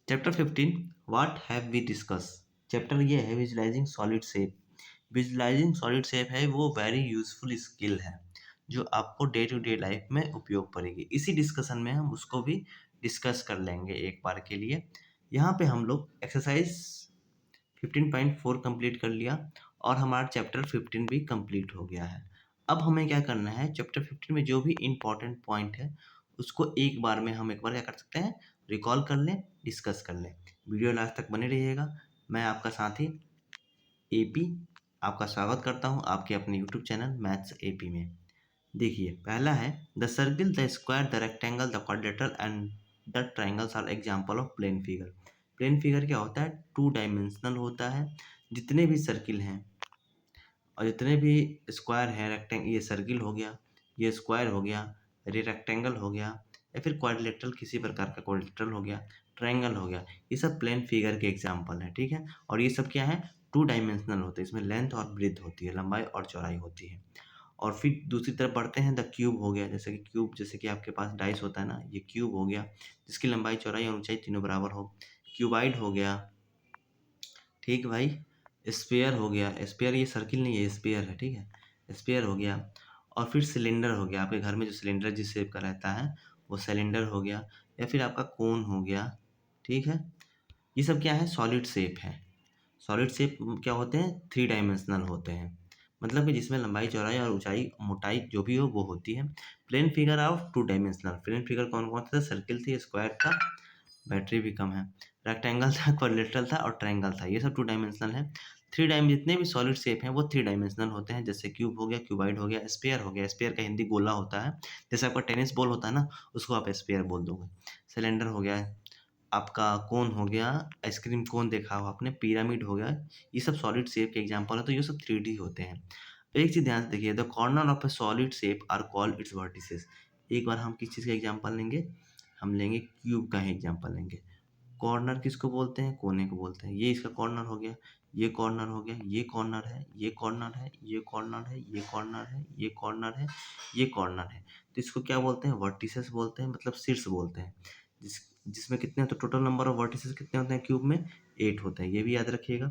Chapter 15 what have we discuss. Chapter ये है visualising solid shape. Visualising solid shape है वो वेरी यूजफुल स्किल है जो आपको डे टू डे लाइफ में उपयोग पड़ेगी। इसी डिस्कशन में हम उसको भी डिस्कस कर लेंगे एक बार के लिए। यहाँ पे हम लोग एक्सरसाइज 15.4 कंप्लीट कर लिया और हमारा चैप्टर 15 भी कंप्लीट हो गया है। अब हमें क्या करना है, चैप्टर 15 में जो भी इम्पोर्टेंट पॉइंट है उसको एक बार में हम एक बार क्या कर सकते हैं, रिकॉल कर लें, डिस्कस कर लें। वीडियो लास्ट तक बने रहिएगा। मैं आपका साथी एपी आपका स्वागत करता हूं आपके अपने यूट्यूब चैनल मैथ्स एपी में। देखिए पहला है the circle, the square, the rectangle, the quadrilateral and the triangles are example of plane figure. Plane figure क्या होता है, 2 डायमेंशनल होता है। जितने भी सर्किल हैं और जितने भी स्क्वायर है, रेक्टेंगल, ये सर्किल हो गया, ये स्क्वायर हो गया, ये रेक्टेंगल हो गया, या फिर क्वाड्रिलेटरल किसी प्रकार का क्वाड्रिलेटरल हो गया, ट्रायंगल हो गया, ये सब प्लेन फिगर के एग्जाम्पल है। ठीक है, और ये सब क्या है, 2 डायमेंशनल होते हैं। इसमें लेंथ और ब्रेथ होती है, लंबाई और चौड़ाई होती है। और फिर दूसरी तरफ बढ़ते हैं, द क्यूब हो गया, जैसे कि क्यूब, जैसे कि आपके पास डाइस होता है ना, ये क्यूब हो गया जिसकी लंबाई, चौड़ाई और ऊंचाई तीनों बराबर हो। क्यूबाइड हो गया, ठीक भाई। स्पेयर हो गया, स्पेयर ये सर्किल नहीं है, स्पेयर है, ठीक है, स्पेयर हो गया। और फिर सिलेंडर हो गया, आपके घर में जो सिलेंडर जिस शेप का रहता है वो सिलेंडर हो गया। या फिर आपका कोन हो गया, ठीक है। ये सब क्या है, सॉलिड शेप है। सॉलिड शेप क्या होते हैं, 3 डायमेंशनल होते हैं, मतलब कि जिसमें लंबाई, चौड़ाई और ऊंचाई, मोटाई जो भी हो वो होती है। Plane figure of 2 dimensional, plane figure कौन कौन था, सर्किल थी, स्क्वायर था, बैटरी भी कम है, रेक्टेंगल था, क्वाड्रिलेटरल था और ट्रायंगल था। ये सब 2 डायमेंशनल है। 3 डायमेंशन जितने भी सॉलिड शेप हैं वो 3 डायमेंशनल होते हैं, जैसे क्यूब हो गया, क्यूबाइड हो गया, स्फीयर हो गया, स्फीयर का हिंदी गोला होता है, जैसे आपका टेनिस बॉल होता है ना, उसको आप स्फीयर बोल दोगे। सिलेंडर हो गया, आपका कोन हो गया, आइसक्रीम कोन देखा हो आपने, पिरामिड हो गया, ये सब सॉलिड शेप के एग्जाम्पल है, तो ये सब 3D होते हैं। एक चीज ध्यान से देखिए, the corner of a solid shape are called its vertices. एक बार हम किस चीज़ का एग्जाम्पल लेंगे, हम लेंगे क्यूब का ही एग्जाम्पल लेंगे। कॉर्नर किसको बोलते हैं, कोने को बोलते हैं। ये इसका कॉर्नर हो गया, ये कॉर्नर हो गया, ये कॉर्नर है, ये कॉर्नर है, ये कॉर्नर है, ये कॉर्नर है, ये कॉर्नर है, ये कॉर्नर है। तो इसको क्या बोलते हैं, वर्टिसेस बोलते हैं, मतलब शीर्ष बोलते हैं। जिसमें कितने, तो टोटल नंबर ऑफ वर्टिसेस कितने होते हैं क्यूब में, 8 होते हैं, ये भी याद रखिएगा।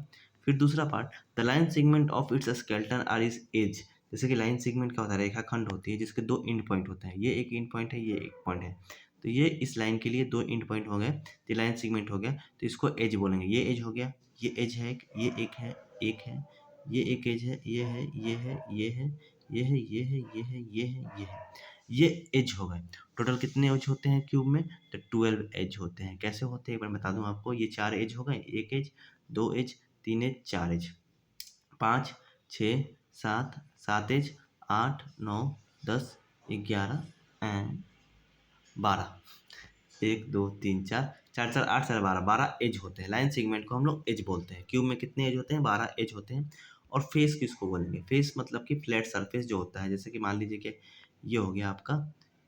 फिर दूसरा part, the line segment of its skeleton are is edge. जैसे कि लाइन सेगमेंट क्या होता है, रेखाखंड होती है जिसके 2 एंड पॉइंट होते हैं, ये एक एंड पॉइंट है, ये एक पॉइंट है, तो ये इस लाइन के लिए 2 एंड पॉइंट हो गए, तो लाइन सेगमेंट हो गया, तो इसको एज बोलेंगे। ये एज हो गया, ये एज है, ये एक है, एक है, ये एक एज है, ये है, ये है, ये है, ये है, ये है, ये है, ये है, ये है, ये एज हो गए। टोटल कितने एज होते हैं क्यूब में, तो 12 एज होते हैं। कैसे होते हैं एक बार बता दूं आपको, ये 4 एज हो गए, एक edge, 2 edge, 3 edge, 4 edge, 5, 6, 7, 7 edge, 8, 9, 10, 11 and 12, 1, 2, 3, 4, 4, 4, 8, 4, 12, 12 as होते हैं। लाइन सेगमेंट को हम लोग एज बोलते हैं। क्यूब में कितने एज होते हैं, 12 एज होते हैं। और फेस किसको बोलेंगे, फेस मतलब कि फ्लैट सरफेस जो होता है, जैसे कि मान लीजिए कि ये हो गया आपका,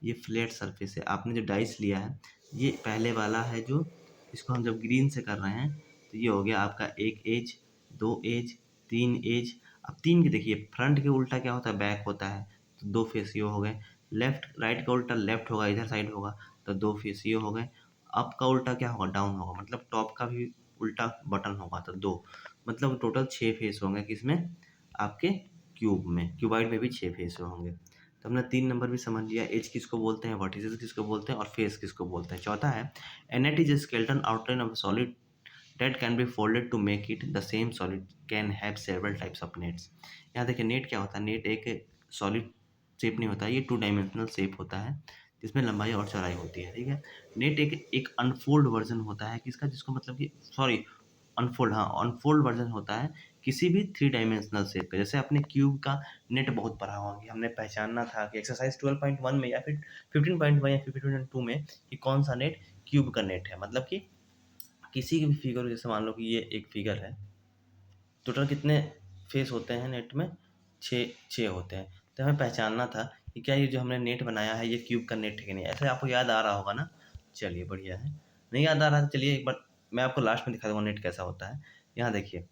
ये फ्लैट सरफेस है। आपने जो डाइस लिया है, ये पहले वाला है, जो इसको हम जब ग्रीन से कर रहे हैं, तो ये हो गया आपका 1 एज, 2 एज, 3 एज। अब 3 के देखिए, फ्रंट के उल्टा क्या होता है, बैक होता है, तो 2 फेस ये हो गए। लेफ्ट, राइट का उल्टा लेफ्ट होगा, इधर साइड होगा, तो 2 फेस ये हो गए। अप का उल्टा क्या होगा, डाउन होगा, मतलब टॉप का भी उल्टा बटन होगा, तो 2, मतलब टोटल 6 फेस होंगे किसमें, आपके क्यूब में। क्यूबाइड में भी 6 फेस होंगे। तो हमने 3 नंबर भी समझ लिया, एज किसको बोलते हैं, वर्टिसेस किसको बोलते हैं और फेस किसको बोलते हैं। चौथा है, a net is skeleton outline of solid that can be folded to make it the same solid can have several types of nets। यहाँ देखिए नेट क्या होता है, नेट एक सॉलिड शेप नहीं होता है, ये 2 डायमेंशनल शेप होता है जिसमें लंबाई और चौड़ाई होती है, ठीक है। नेट एक अनफोल्ड वर्जन होता है किसका, जिसको मतलब कि सॉरी अनफोल्ड, हाँ अनफोल्ड वर्जन होता है किसी भी 3 डायमेंशनल शेप का। जैसे अपने क्यूब का नेट बहुत बड़ा होगा, हमने पहचानना था कि एक्सरसाइज 12.1 में या फिर 15.1 या 15.2 में कि कौन सा नेट क्यूब का नेट है। मतलब कि किसी भी फिगर, जैसे मान लो कि ये एक फिगर है, टोटल कितने फेस होते हैं नेट में, 6 होते हैं। तो हमें पहचानना था कि क्या ये जो हमने नेट बनाया है ये क्यूब का नेट है कि नहीं। ऐसे आपको याद आ रहा होगा ना, चलिए बढ़िया है। नहीं याद आ रहा था, चलिए एक बार मैं आपको लास्ट में दिखा दूंगा नेट कैसा होता है। यहाँ देखिए,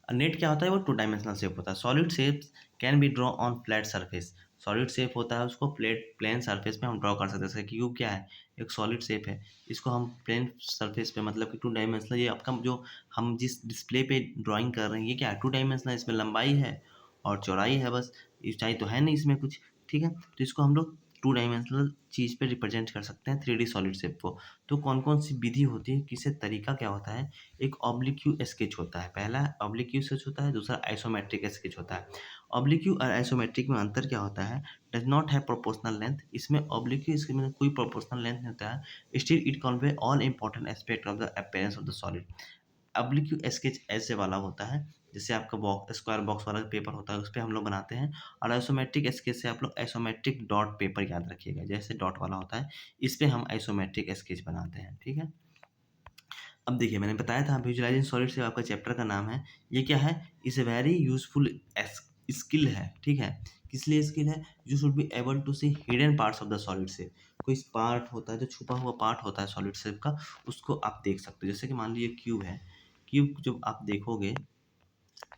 नेट क्या होता है, वो 2 डायमेंशनल शेप होता है। Solid shapes can be draw on flat surface. Solid shape होता है उसको प्लेन सरफेस पे हम ड्रॉ कर सकते हैं। जैसे क्यूब क्या है, एक सॉलिड शेप है, इसको हम प्लेन सरफेस पे मतलब कि 2 डायमेंशनल, ये आपका जो हम जिस डिस्प्ले पे ड्राइंग कर रहे हैं ये क्या है, 2 डायमेंशनल, इसमें लंबाई है और चौड़ाई है, बस ऊंचाई तो है नहीं इसमें कुछ, ठीक है। तो इसको हम लोग 2 डायमेंशनल चीज़ पे रिप्रेजेंट कर सकते हैं 3D सॉलिड शेप को। तो कौन-कौन सी विधि होती है, किससे तरीका क्या होता है? एक ऑब्लिक्यू स्केच होता है, पहला ऑब्लिक्यू स्केच होता है, दूसरा आइसोमेट्रिक स्केच होता है। ऑब्लिक्यू और आइसोमेट्रिक में अंतर क्या होता है? Does not have proportional length, इसमें ऑब्लिक्यू स्केच में कोई प्रोपोर्शनल लेंथ नहीं होता है। Still it convey all important aspect of the appearance of the solid. Oblique sketch ऐसे वाला होता है, जैसे आपका स्क्वायर बॉक्स वाला पेपर होता है उस पे हम लोग बनाते हैं। और आइसोमेट्रिक स्केच से आप लोग आइसोमेट्रिक डॉट पेपर याद रखिएगा, जैसे डॉट वाला होता है, इस पे हम आइसोमेट्रिक स्केच बनाते हैं, ठीक है। अब देखिए मैंने बताया था विजुअलाइजिंग सॉलिड से आपका चैप्टर का नाम है। ये क्या है? Is a very useful skill है, ठीक है। किस लिए स्किल है? You should be able to see hidden parts of the solid shape. कोई पार्ट होता है जो छुपा हुआ पार्ट होता है सॉलिड शेप का, उसको आप देख सकते हो। जैसे कि मान लीजिए क्यूब है, क्यूब जब आप देखोगे,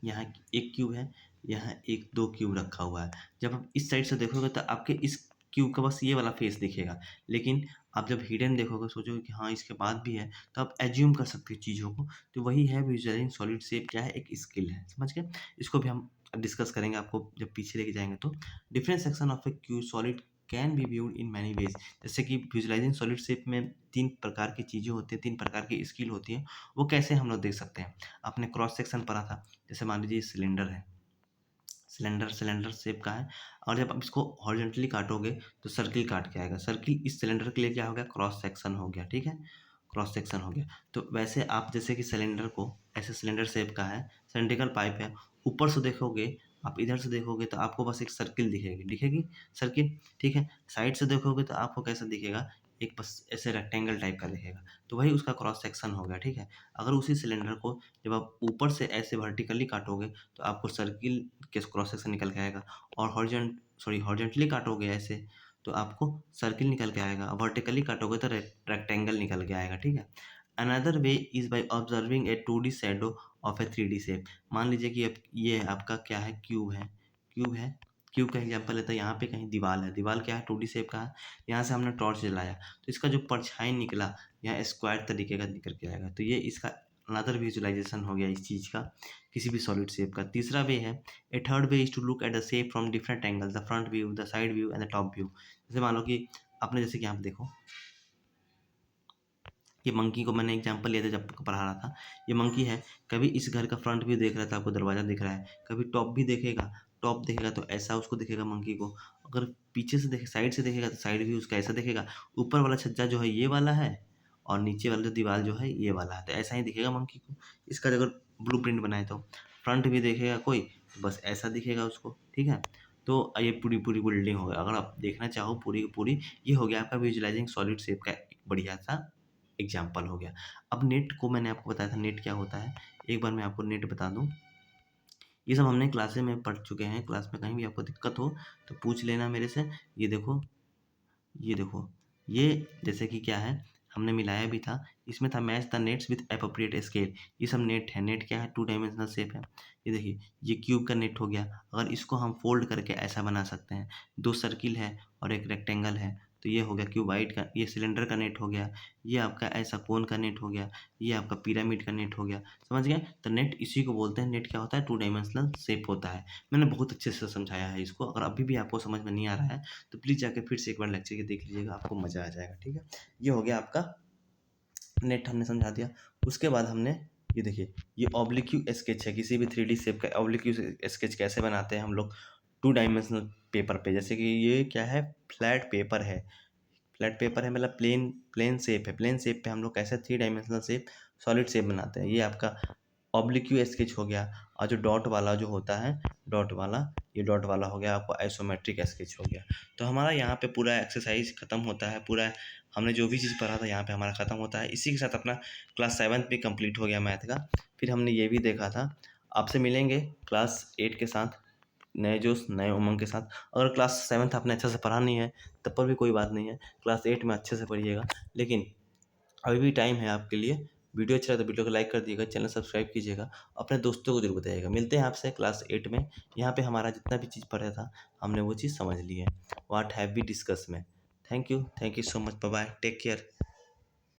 यहाँ एक क्यूब है, यहाँ एक 2 क्यूब रखा हुआ है। जब आप इस साइड से देखोगे तो आपके इस क्यूब का बस ये वाला फेस दिखेगा। लेकिन आप जब हिडन देखोगे, सोचोगे कि हाँ, इसके बाद भी है, तो आप एज्यूम कर सकते हो चीज़ों को। तो वही है विजुअलाइजिंग सॉलिड शेप, क्या है? एक स्किल है, समझ गए? इसको भी हम डिस्कस करेंगे आपको जब पीछे लेके जाएँगे तो। Different section of a cube solid can be viewed in many ways. जैसे कि विजुअलाइजिंग सॉलिड शेप में 3 प्रकार की चीज़ें होती हैं, 3 प्रकार की स्किल होती हैं। वो कैसे हम लोग देख सकते हैं? आपने क्रॉस सेक्शन पढ़ा था। जैसे मान लीजिए सिलेंडर है, सिलेंडर सिलेंडर शेप का है, और जब आप इसको हॉरिजॉन्टली काटोगे तो सर्किल काट के आएगा। सर्किल इस सिलेंडर के लिए क्या हो गया? क्रॉस सेक्शन हो गया, ठीक है। क्रॉस सेक्शन हो गया। तो वैसे आप जैसे कि सिलेंडर को, ऐसे सिलेंडर शेप का है, सिलिंड्रिकल पाइप है, ऊपर से देखोगे, आप इधर से देखोगे तो आपको बस एक सर्किल दिखेगी, दिखेगी सर्किल, ठीक है। साइड से देखोगे तो आपको कैसा दिखेगा? एक बस ऐसे रेक्टेंगल टाइप का दिखेगा। तो वही उसका क्रॉस सेक्शन हो गया, ठीक है। अगर उसी सिलेंडर को जब आप ऊपर से ऐसे वर्टिकली काटोगे तो आपको सर्किल के क्रॉस सेक्शन निकल के आएगा, और हॉरिजॉन्टली काटोगे ऐसे तो आपको सर्किल निकल के आएगा, वर्टिकली काटोगे तो रेक्टेंगल निकल के आएगा, ठीक है। Another way is by observing A 2D shadow of A 3D shape. मान लीजिए कि अब ये आपका क्या है? क्यूब है, क्यूब है, क्यूब का एग्जांपल लेते हैं। यहाँ पे कहीं दीवार है, दीवार क्या है? 2D शेप का है। यहाँ से हमने टॉर्च जलाया तो इसका जो परछाई निकला, यहाँ स्क्वायर तरीके का निकल के आएगा। तो ये इसका अनदर विजुअलाइजेशन हो गया इस चीज़ का, किसी भी सॉलिड शेप का। तीसरा वे है, a third way is to look at the shape from different angle, the front view, the side view and the top view. जैसे मान लो कि आपने, जैसे कि यहाँ पे देखो, ये मंकी को मैंने एग्जांपल लिया था जब पढ़ा रहा था। ये मंकी है, कभी इस घर का फ्रंट व्यू देख रहा था, आपको दरवाज़ा दिख रहा है, कभी टॉप भी देखेगा, टॉप देखेगा तो ऐसा उसको दिखेगा मंकी को। अगर पीछे से देखे, साइड से देखेगा तो साइड व्यू उसका ऐसा दिखेगा। ऊपर वाला छज्जा जो है ये वाला है, और नीचे वाला जो दीवार जो है ये वाला है, तो ऐसा ही दिखेगा मंकी को। इसका अगर ब्लूप्रिंट बनाए तो फ्रंट भी देखेगा कोई तो बस ऐसा दिखेगा उसको, ठीक है। तो ये पूरी पूरी बिल्डिंग हो गया, अगर आप देखना चाहो पूरी की पूरी, ये हो गया आपका विजुअलाइजिंग सॉलिड शेप का एक बढ़िया सा एग्जाम्पल हो गया। अब नेट को मैंने आपको बताया था नेट क्या होता है, एक बार मैं आपको नेट बता दूं। ये सब हमने क्लासे में पढ़ चुके हैं, क्लास में कहीं भी आपको दिक्कत हो तो पूछ लेना मेरे से। ये देखो, ये देखो, ये जैसे कि क्या है, हमने मिलाया भी था, इसमें था match the nets with appropriate scale. ये सब नेट है, नेट क्या है? 2 डायमेंशनल शेप है। ये देखिए, ये क्यूब का नेट हो गया। अगर इसको हम फोल्ड करके ऐसा बना सकते हैं, 2 सर्किल है और एक रेक्टेंगल है, तो ये हो गया क्यूबाइड का, ये सिलेंडर का नेट हो गया, ये आपका ऐसा कोन का नेट हो गया, ये आपका पिरामिड का नेट हो गया, समझ गए? तो नेट इसी को बोलते हैं। नेट क्या होता है? 2 डायमेंशनल शेप होता है। मैंने बहुत अच्छे से समझाया है इसको, अगर अभी भी आपको समझ में नहीं आ रहा है तो प्लीज़ जाके फिर से एक बार लेक्चर के देख लीजिएगा, आपको मज़ा आ जाएगा, ठीक है। ये हो गया आपका नेट, हमने समझा दिया। उसके बाद हमने, ये देखिए, ये ऑब्लिक्यू स्केच है, किसी भी 3D शेप का ऑब्लिक्यू स्केच कैसे बनाते हैं हम लोग? 2 डायमेंशनल पेपर पे। जैसे कि ये क्या है? फ्लैट पेपर है, फ्लैट पेपर है मतलब प्लेन प्लेन शेप है, प्लेन शेप पे हम लोग कैसे 3 डायमेंशनल शेप, सॉलिड शेप बनाते हैं। ये आपका ऑब्लिक्यू स्केच हो गया। और जो डॉट वाला जो होता है, डॉट वाला, ये डॉट वाला हो गया आपको आइसोमेट्रिक स्केच हो गया। तो हमारा यहाँ पे पूरा एक्सरसाइज खत्म होता है, पूरा हमने जो भी चीज़ पढ़ा था यहाँ पे हमारा खत्म होता है। इसी के साथ अपना क्लास 7 भी कंप्लीट हो गया मैथ का। फिर हमने ये भी देखा था। आपसे मिलेंगे क्लास 8 के साथ, नए जोश नए उमंग के साथ। अगर क्लास 7 आपने अच्छे से पढ़ा नहीं है तब पर भी कोई बात नहीं है, क्लास 8 में अच्छे से पढ़िएगा। लेकिन अभी भी टाइम है आपके लिए, वीडियो अच्छा लगा तो वीडियो को लाइक कर दिएगा, चैनल सब्सक्राइब कीजिएगा, अपने दोस्तों को जरूर बताइएगा। मिलते हैं आपसे क्लास 8 में। यहाँ पे हमारा जितना भी चीज़ पढ़ा था हमने वो चीज़ समझ ली है, व्हाट हैव वी डिस्कस में। Thank you so much, bye bye, take care.